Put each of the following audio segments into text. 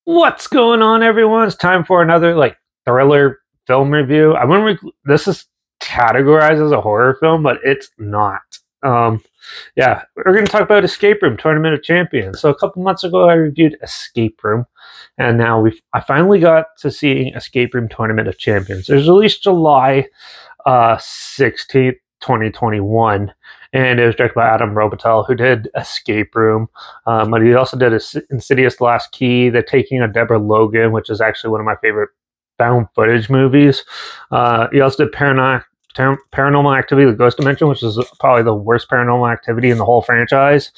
What's going on, everyone? It's time for another thriller film review. This is categorized as a horror film, but it's not. Um, yeah, we're going to talk about Escape Room Tournament of Champions. So a couple months ago, I reviewed Escape Room, and now I finally got to see Escape Room Tournament of Champions. It was released July 16th, 2021. And it was directed by Adam Robitel, who did Escape Room. But he also did Insidious Last Key, The Taking of Deborah Logan, which is actually one of my favorite found footage movies. He also did Paranormal Activity, The Ghost Dimension, which is probably the worst Paranormal Activity in the whole franchise.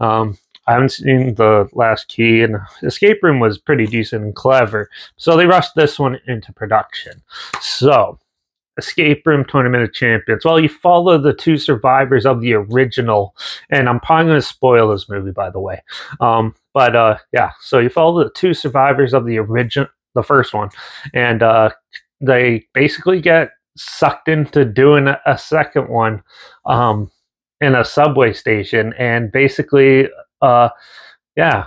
I haven't seen The Last Key, and Escape Room was pretty decent and clever. So they rushed this one into production. So Escape Room Tournament of Champions. Well, you follow the two survivors of the original, and I'm probably going to spoil this movie, by the way. Yeah, so you follow the two survivors of the first one, and they basically get sucked into doing a second one in a subway station, and basically, yeah.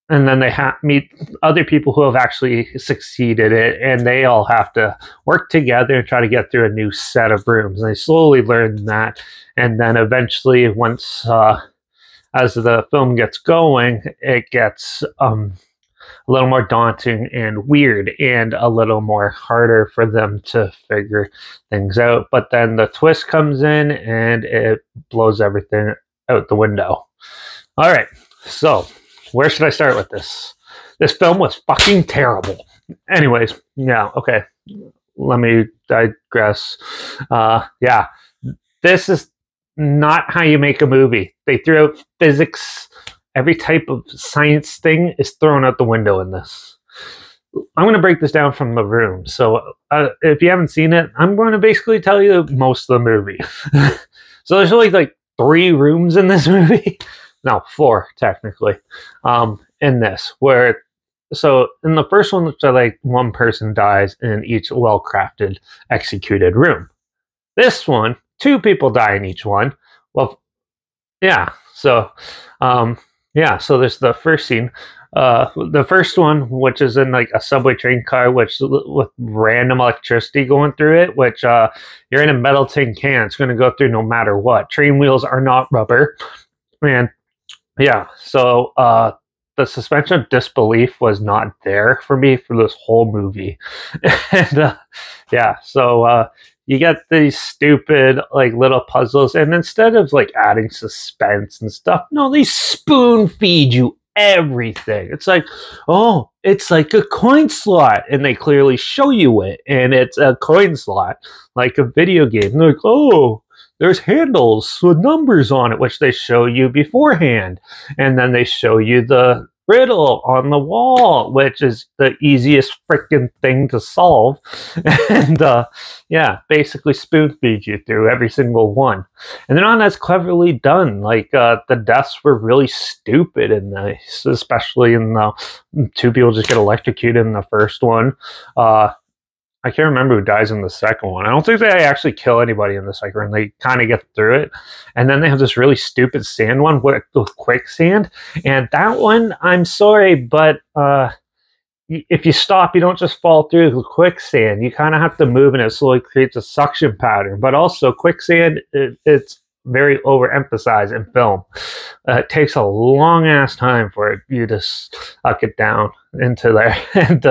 And then they meet other people who have actually succeeded it, and they all have to work together and try to get through a new set of rooms. And they slowly learn that, and then eventually, once as the film gets going, it gets a little more daunting and weird, and a little more harder for them to figure things out. But then the twist comes in, and it blows everything out the window. All right, so where should I start with this? This film was fucking terrible. Anyways, yeah, okay. Let me digress. Yeah, this is not how you make a movie. They threw out physics. Every type of science thing is thrown out the window in this. I'm going to break this down from the room. So if you haven't seen it, I'm going to basically tell you most of the movie. So there's only like 3 rooms in this movie. No, 4 technically. In this, so in the first one, it's like one person dies in each well-crafted, executed room. This one, 2 people die in each one. Well, yeah. So, yeah. So there's the first scene. The first one, which is in like a subway train car, with random electricity going through it, which you're in a metal tin can. It's going to go through no matter what. Train wheels are not rubber, and yeah, so the suspension of disbelief was not there for me for this whole movie. And yeah, so you get these stupid like little puzzles, and instead of like adding suspense and stuff, no, they spoon feed you everything. It's like, oh, it's like a coin slot, and they clearly show you it, and it's a coin slot like a video game. And they're like, oh, there's handles with numbers on it, which they show you beforehand. And then they show you the riddle on the wall, which is the easiest freaking thing to solve. And yeah, basically spoon feed you through every single one. And they're not as cleverly done. Like the deaths were really stupid in this, especially in the 2 people just get electrocuted in the first one. I can't remember who dies in the second one. I don't think they actually kill anybody in the second one. They kind of get through it. And then they have this really stupid sand one with quicksand. And that one, I'm sorry, but if you stop, you don't just fall through the quicksand. You kind of have to move, and it slowly creates a suction pattern. But also, quicksand, it's very overemphasized in film. It takes a long-ass time for you to suck it down into there. And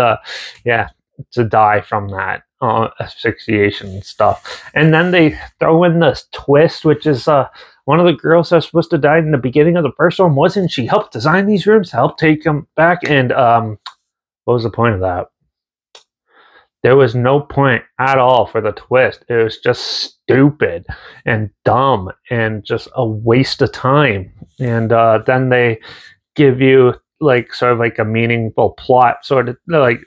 yeah, to die from that asphyxiation and stuff. And then they throw in this twist, which is one of the girls that's supposed to die in the beginning of the first one wasn't. She helped design these rooms, helped take them back. And what was the point of that? There was no point at all for the twist. It was just stupid and dumb and just a waste of time. And then they give you like sort of like a meaningful plot, sort of like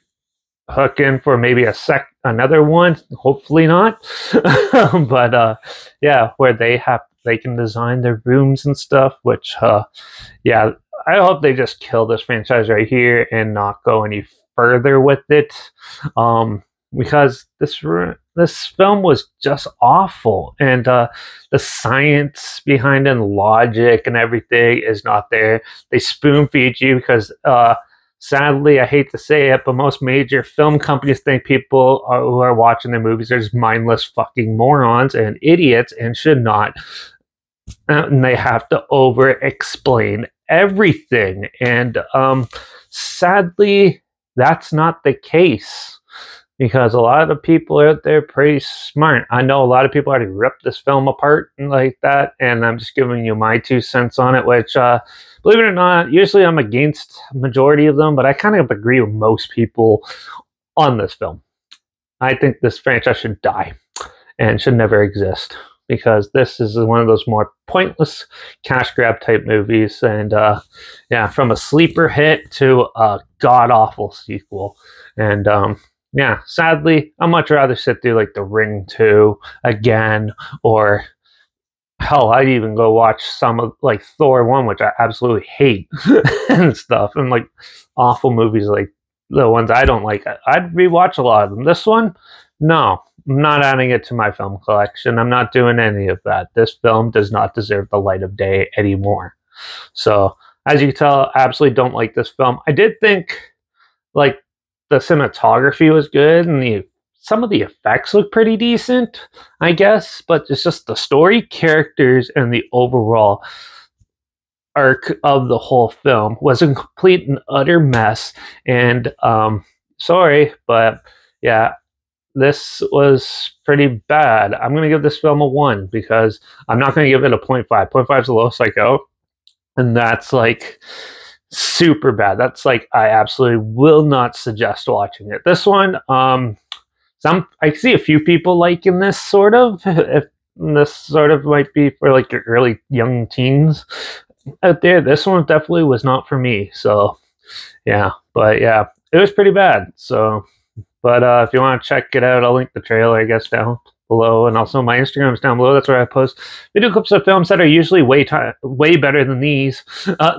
hook in for maybe another one, hopefully not. But yeah, where they can design their rooms and stuff, which yeah, I hope they just kill this franchise right here and not go any further with it, because this film was just awful, and the science behind it and logic and everything is not there. They spoon feed you because Sadly, I hate to say it, but most major film companies think people who are watching their movies are just mindless fucking morons and idiots and should not. And they have to over explain everything. And sadly, that's not the case because a lot of people out there are pretty smart. I know a lot of people already ripped this film apart and like that, and I'm just giving you my 2 cents on it, which, believe it or not, usually I'm against a majority of them, but I kind of agree with most people on this film. I think this franchise should die and should never exist because this is one of those more pointless cash grab type movies. And yeah, from a sleeper hit to a god awful sequel. And yeah, sadly, I'd much rather sit through like The Ring 2 again, or hell, I'd even go watch some of like Thor 1, which I absolutely hate and stuff, and like awful movies like the ones I don't like. I'd rewatch a lot of them. This one, no, I'm not adding it to my film collection. I'm not doing any of that. This film does not deserve the light of day anymore. So, as you can tell, I absolutely don't like this film. I did think like the cinematography was good and some of the effects look pretty decent, I guess, but it's just the story, characters, and the overall arc of the whole film was a complete and utter mess. And sorry, but yeah, this was pretty bad. I'm going to give this film a 1 because I'm not going to give it a 0.5. 0.5 is the lowest I go, and that's like super bad. That's like I absolutely will not suggest watching it. This one, I see a few people liking this sort of. If this sort of might be for like your early young teens out there, this one definitely was not for me. So yeah, but yeah, it was pretty bad. So, but if you want to check it out, I'll link the trailer, I guess, down below, and also my Instagram is down below. That's where I post video clips of films that are usually way better than these.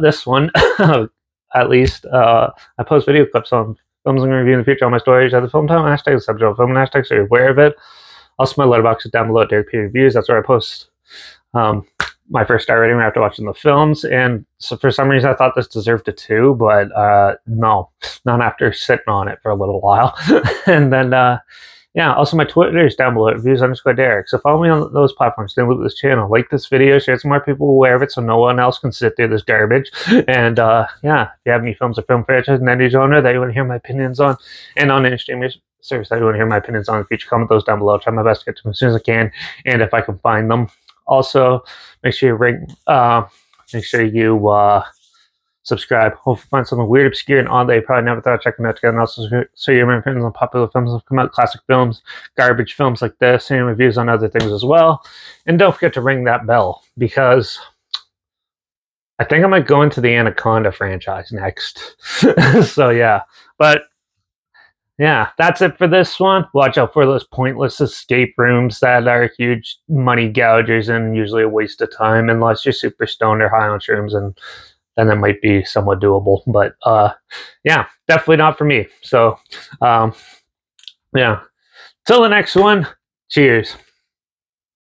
This one, at least. I post video clips on films I'm going to review in the future on my stories. Have the film time hashtag, the subject of film hashtag, so you're aware of it. Also, my Letterbox is down below at Derek P Reviews. That's where I post my first star rating after watching the films. And so for some reason, I thought this deserved a 2, but no, not after sitting on it for a little while. And then, yeah, also my Twitter is down below at reviews_Derek. So follow me on those platforms. Stay loop this channel. Like this video, share it so more people aware of it so no one else can sit through this garbage. And yeah, if you have any films or film franchises in any genre that you want to hear my opinions on, and on any streaming service that you want to hear my opinions on in the future, comment those down below. I'll try my best to get to them as soon as I can, and if I can find them. Also, make sure you subscribe. Hopefully find something weird, obscure, and odd that you probably never thought of checking out together. And also, so you remember opinions on popular films that have come out, classic films, garbage films like this, and reviews on other things as well. And don't forget to ring that bell, because I think I might go into the Anaconda franchise next. So yeah, but yeah, that's it for this one. Watch out for those pointless escape rooms that are huge money gougers and usually a waste of time unless you're super stoned or high on shrooms, and then it might be somewhat doable. But yeah, definitely not for me. So yeah, till the next one, cheers.